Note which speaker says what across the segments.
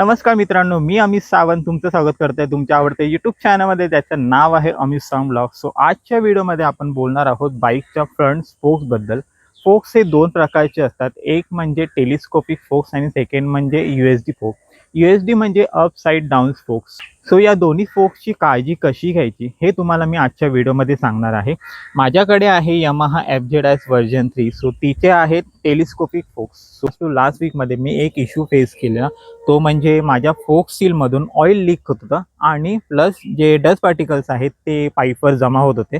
Speaker 1: नमस्कार मित्रांनो, मी अमित सावंत तुमचं स्वागत करतोय तुमच्या आवडत्या यूट्यूब चॅनलमध्ये. त्याचं नाव आहे अमित सावंत ब्लॉग. सो आजच्या व्हिडिओमध्ये आपण बोलणार आहोत बाईकच्या फ्रंट स्पोक्सबद्दल. फोक्स हे दोन प्रकारचे असतात, एक म्हणजे टेलिस्कोपिक फोक्स आणि सेकंड म्हणजे USD फोक्स. USD म्हणजे अप साईड डाऊन फोक्स. सो या दोन्ही फोक्सची काळजी कशी घ्यायची हे तुम्हाला मी आजच्या व्हिडिओमध्ये सांगणार आहे. माझ्याकडे आहे Yamaha FZS वर्जन 3. सो तिचे आहेत टेलिस्कोपिक फोक्स. सो लास्ट वीकमध्ये मी एक इश्यू फेस केला, तो म्हणजे माझ्या फोक्स सीलमधून ऑइल लीक होत होतं आणि प्लस जे डस्ट पार्टिकल्स आहेत ते पाईपवर जमा होत होते.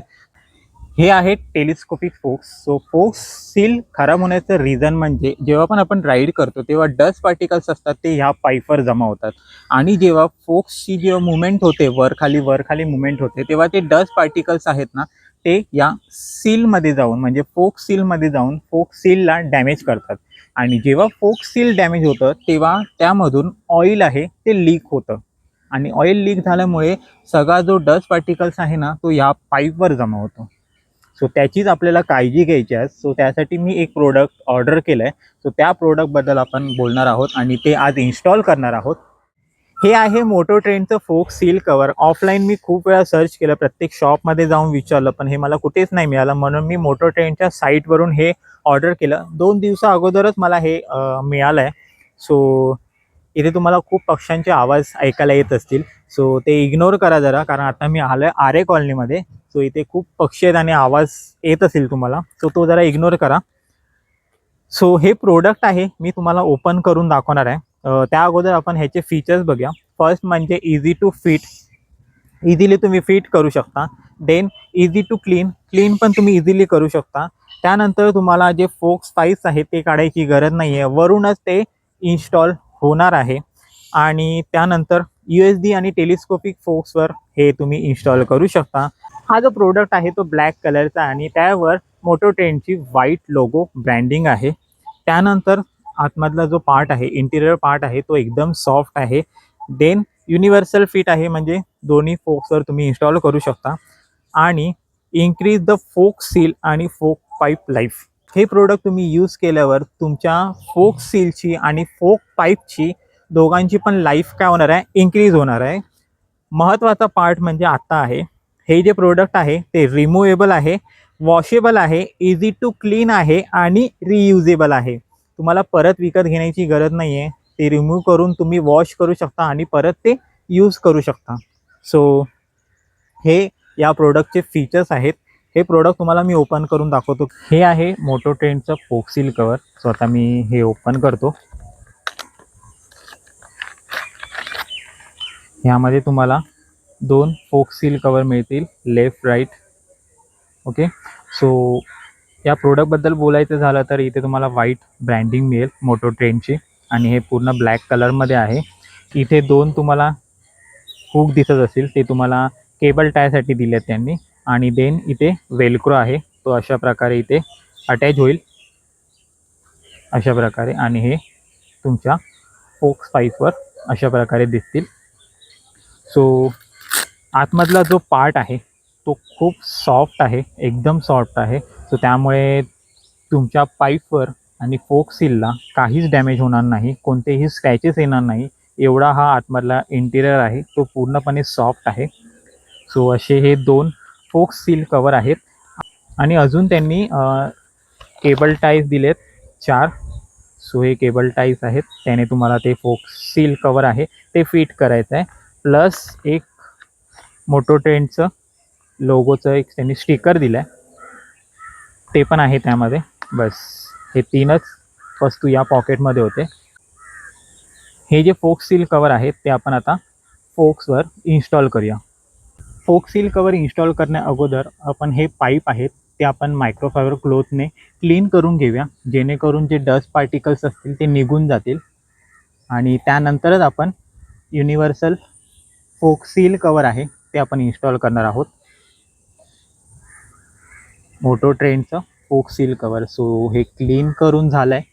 Speaker 1: हे आहे टेलिस्कोपिक फोक्स. सो फोक्स सील खराब होण्याचं रिझन म्हणजे जेव्हा पण आपण राईड करतो तेव्हा डस्ट पार्टिकल्स असतात ते ह्या पाईपवर जमा होतात आणि जेव्हा फोक्सची जेव्हा मुवमेंट होते वर खाली मुवमेंट होते तेव्हा ते डस्ट पार्टिकल्स आहेत ना ते या सीलमध्ये जाऊन म्हणजे फोक्स सीलमध्ये जाऊन फोक्स सीलला डॅमेज करतात. आणि जेव्हा फोक्स सील डॅमेज होतं तेव्हा त्यामधून ऑइल आहे ते लीक होतं आणि ऑइल लीक झाल्यामुळे सगळा जो डस्ट पार्टिकल्स आहे ना तो ह्या पाईपवर जमा होतो. सो त्याचीच आपल्याला काळजी घ्यायची आहे. सो त्यासाठी मी एक प्रोडक्ट ऑर्डर केलं आहे. सो त्या प्रोडक्टबद्दल आपण बोलणार आहोत आणि ते आज इन्स्टॉल करणार आहोत. हे आहे मोटो ट्रेंडचं फोक्स सील कवर. ऑफलाईन मी खूप वेळा सर्च केलं, प्रत्येक शॉपमध्ये जाऊन विचारलं, पण हे मला कुठेच नाही मिळालं. म्हणून मी मोटो ट्रेंडच्या साईटवरून हे ऑर्डर केलं. 2 दिवसा अगोदरच मला हे मिळालं आहे. सो इथे तुम्हाला खूप पक्ष्यांचे आवाज ऐकायला येत असतील, सो ते इग्नोर करा जरा, कारण आता मी आलो आहे आरे कॉलनीमध्ये. सो इथे खूप पक्षी आहेत आणि आवाज येत असेल तुम्हाला, सो तो जरा इग्नोर करा. सो हे प्रोडक्ट आहे, मी तुम्हाला ओपन करून दाखवणार आहे. त्या अगोदर आपण ह्याचे फीचर्स बघूया. फर्स्ट म्हणजे इझी टू फिट, इझिली तुम्ही फिट करू शकता. देन इझी टू क्लीन पण तुम्ही इझिली करू शकता. त्यानंतर तुम्हाला जे फोक्स पाईप्स आहेत ते काढायची गरज नाही आहे, वरूनच ते इन्स्टॉल होणार आहे. आणि त्यानंतर USD आणि टेलिस्कोपिक फोक्सवर हे तुम्ही इन्स्टॉल करू शकता. हा जो प्रोडक्ट आहे तो ब्लॅक कलरचा आणि त्यावर मोटो ट्रेंडची व्हाईट लोगो ब्रँडिंग आहे. त्यानंतर आतमधला जो पार्ट आहे, इंटिरियर पार्ट आहे, तो एकदम सॉफ्ट आहे. देन युनिव्हर्सल फिट आहे, म्हणजे दोन्ही फोक्सवर तुम्ही इन्स्टॉल करू शकता. आणि इन्क्रीज द फोक सील आणि फोक पाईप लाईफ. हे प्रोडक्ट तुम्ही यूज केल्यावर तुमच्या फोक सीलची आणि फोक पाईपची दोघांची पण लाईफ काय होणार आहे, इन्क्रीज होणार आहे. महत्त्वाचा पार्ट म्हणजे आता आहे, हे जे प्रोडक्ट आहे ते रिमूवेबल आहे, वॉशेबल आहे, इझी टू क्लीन आहे आणि रियुजेबल आहे. तुम्हाला परत विकत घेण्याची गरज नाही आहे. ते रिमूव्ह करून तुम्ही वॉश करू शकता आणि परत ते यूज करू शकता. सो हे या प्रोडक्टचे फीचर्स आहेत. हे प्रोडक्ट तुम्हाला मी ओपन करून दाखवतो. हे आहे मोटो ट्रेंडचं फोक्स सील कवर. सो आता मी हे ओपन करतो. ह्यामध्ये तुम्हाला 2 फोक्स सील कवर मिळतील, लेफ्ट राईट. ओके. सो या प्रोडक्टबद्दल बोलायचं झालं तर इथे तुम्हाला व्हाईट ब्रँडिंग मिळेल मोटो ट्रेंडची आणि हे पूर्ण ब्लॅक कलरमध्ये आहे. इथे 2 तुम्हाला हुक दिसत असतील, ते तुम्हाला केबल टायसाठी दिले आहेत त्यांनी. आणि देन इथे वेलक्रो आहे, तो अशा प्रकारे इथे अटॅच होईल अशा प्रकारे आणि हे तुमच्या फोक्स पाईपवर अशा प्रकारे दिसतील. सो आतमधला जो पार्ट आहे तो खूप सॉफ्ट आहे, एकदम सॉफ्ट आहे. सो त्यामुळे तुमच्या पाईपवर आणि फोक्स सीलला काहीच डॅमेज होणार नाही, कोणतेही स्क्रॅचेस येणार नाही. एवढा हा आतमधला इंटिरियर आहे, तो पूर्णपणे सॉफ्ट आहे. सो असे हे 2 फोक्स सील कवर आहेत. आणि अजून त्यांनी केबल टाईज दिलेत 4. सो हे केबल टाईज आहेत, त्याने तुम्हाला ते फोक्स सील कवर आहे ते फिट करायचं आहे. प्लस एक मोटो ट्रेंडचं लोगोचं एक त्यांनी स्टिकर दिलं आहे, ते पण आहे त्यामध्ये. बस हे 3च वस्तू या पॉकेटमध्ये होते. हे जे फोक्स सील कवर आहेत ते आपण आता फोक्सवर इन्स्टॉल करूया. फोक्स सील कवर इन्स्टॉल करण्या अगोदर आपण हे पाईप आहेत ते आपण मायक्रोफायबर क्लोथने क्लीन करून घेऊया, जेणेकरून जे डस्ट पार्टिकल्स असतील ते निघून जातील. आणि त्यानंतरच आपण युनिव्हर्सल फोक्स सील कवर आहे ते आपण इन्स्टॉल करणार आहोत, मोटो ट्रेंडचं फोक्स सील कवर. सो हे क्लीन करून झालं आहे,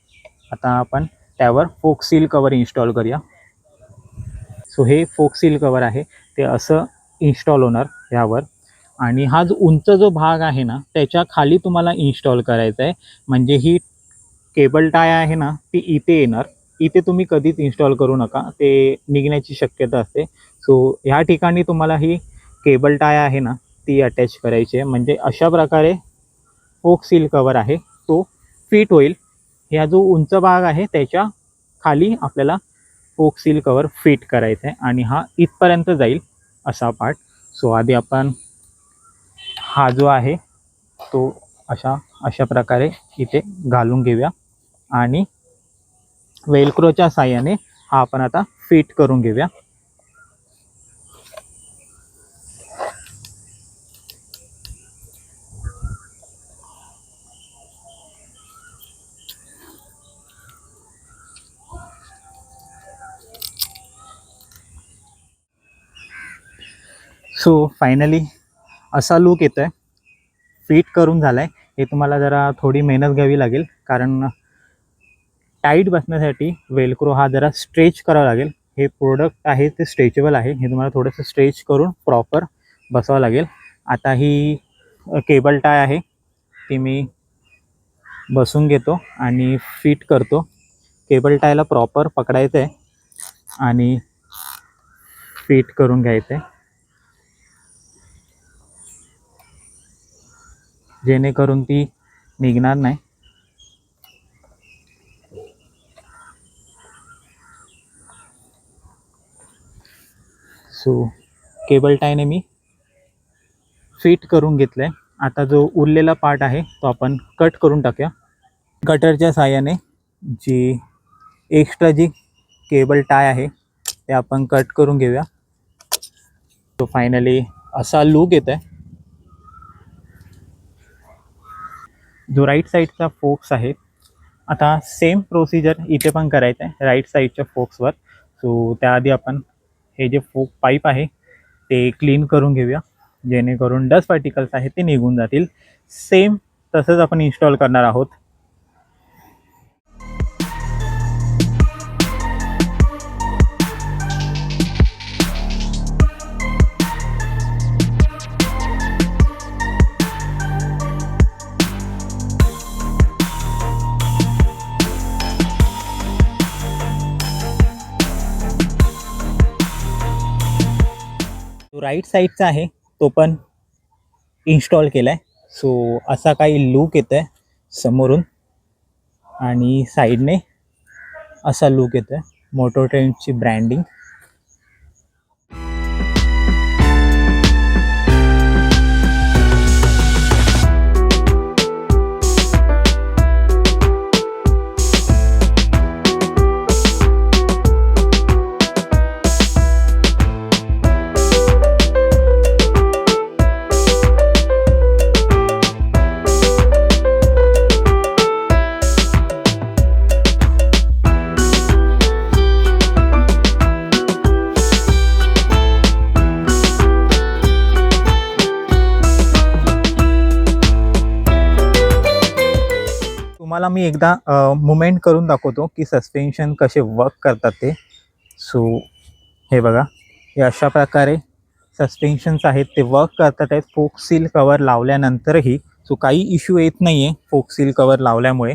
Speaker 1: आता आपण त्यावर फोक्स सील कवर इन्स्टॉल करूया. सो हे फोक्स सील कवर आहे ते असं इन्स्टॉल होणार ह्यावर. आणि हा जो उंच जो भाग आहे ना त्याच्या खाली तुम्हाला इन्स्टॉल करायचा आहे, म्हणजे ही केबल टाय आहे ना ती इथे येणार इथे तुम्ही कधीच इन्स्टॉल करू नका, ते निघण्याची शक्यता असते. सो ह्या ठिकाणी तुम्हाला ही केबल टाय आहे ना ती अटॅच करायची आहे. म्हणजे अशा प्रकारे फोक सील कवर आहे तो फिट होईल. ह्या जो उंच भाग आहे त्याच्या खाली आपल्याला फोक सील कवर फिट करायचं आहे आणि हा इथपर्यंत जाईल असा पार्ट. सो आधी आपण हा जो आहे तो अशा प्रकारे इथे घालून घेऊया आणि वेलक्रोच्या साहाय्याने हा आपण आता फिट करून घेऊया. सो फायनली असा लूक येतो आहे. फिट करून झाला आहे. हे तुम्हाला जरा थोडी मेहनत घ्यावी लागेल, कारण टाईट बसण्यासाठी वेलक्रो हा जरा स्ट्रेच करावा लागेल. हे प्रोडक्ट आहे ते स्ट्रेचेबल आहे. हे तुम्हाला थोडंसं स्ट्रेच करून प्रॉपर बसवावं लागेल. आता ही केबल टाय आहे ती मी बसून घेतो आणि फिट करतो. केबल टायला प्रॉपर पकडायचं आहे आणि फिट करून घ्यायचं आहे, जेणेकरून ती निघणार नाही. सो केबल टायने मी फिट करून घेतलं आहे. आता जो उरलेला पार्ट आहे तो आपण कट करून टाकूया. कटरच्या साहाय्याने जी एक्स्ट्रा जी केबल टाय आहे ते आपण कट करून घेऊया. तो फायनली असा लूक येतो आहे. जो राईट साईडचा फोक्स आहे, आता सेम प्रोसिजर इथे पण करायचं आहे राईट साईडच्या फोक्सवर. सो त्याआधी आपण हे जे फोक पाईप आहे ते क्लीन करून घेऊया, जेणेकरून डस्ट पार्टिकल्स आहेत ते निघून जातील. सेम तसंच आपण इन्स्टॉल करणार आहोत. जो राईट साईडचा आहे तो पण इन्स्टॉल केला आहे. सो असा काही लूक येतो आहे समोरून आणि साईडने असा लूक येतो आहे. मोटो ट्रेंडची ब्रँडिंग. तुम्हाला मी एकदा मुवमेंट करून दाखवतो की सस्पेन्शन कसे वर्क करतात ते. सो हे बघा, हे अशा प्रकारे सस्पेन्शन्स आहेत ते वर्क करतात आहेत फोक सील कवर लावल्यानंतरही. सो काही इश्यू येत नाही आहे फोक सील कवर लावल्यामुळे.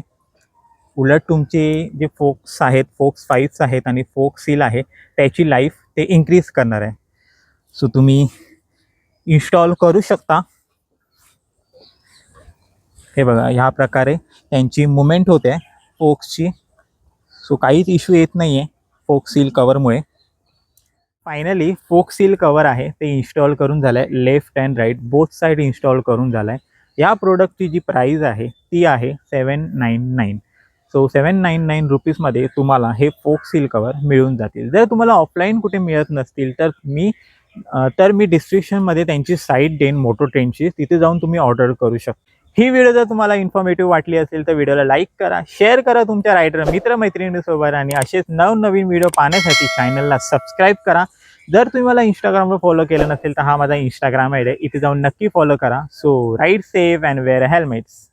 Speaker 1: उलट तुमचे जे फोक्स आहेत, फोक्स पाईप्स आहेत आणि फोक सील आहे त्याची लाईफ ते इन्क्रीज करणार आहे. सो तुम्ही इन्स्टॉल करू शकता. हे बघा, ह्या प्रकारे त्यांची मुवमेंट होते आहे फोक्सची. सो काहीच इश्यू येत नाही आहे फोक सील कवरमुळे. फायनली फोक सील कवर आहे ते इन्स्टॉल करून झालं आहे. Left and right both side install करून झालं आहे. या प्रोडक्टची जी प्राईज आहे ती आहे 799. सो 799 रुपीजमध्ये तुम्हाला हे फोक सील कवर मिळून जातील. जर तुम्हाला ऑफलाईन कुठे मिळत नसतील तर मी डिस्क्रिप्शनमध्ये त्यांची साईट देईन मोटो ट्रेंडची, तिथे जाऊन तुम्ही ऑर्डर करू शकता. ही व्हिडिओ जर तुम्हाला इन्फॉर्मेटिव्ह वाटली असेल तर व्हिडिओला लाईक करा, शेअर करा तुमच्या रायडर मित्रमैत्रिणींसोबत आणि असेच नवनवीन व्हिडिओ पाहण्यासाठी चॅनलला सबस्क्राईब करा. जर तुम्ही मला इंस्टाग्रामवर फॉलो केलं नसेल तर हा माझा इंस्टाग्राम आहे, इथे जाऊन नक्की फॉलो करा. So ride safe and wear helmets.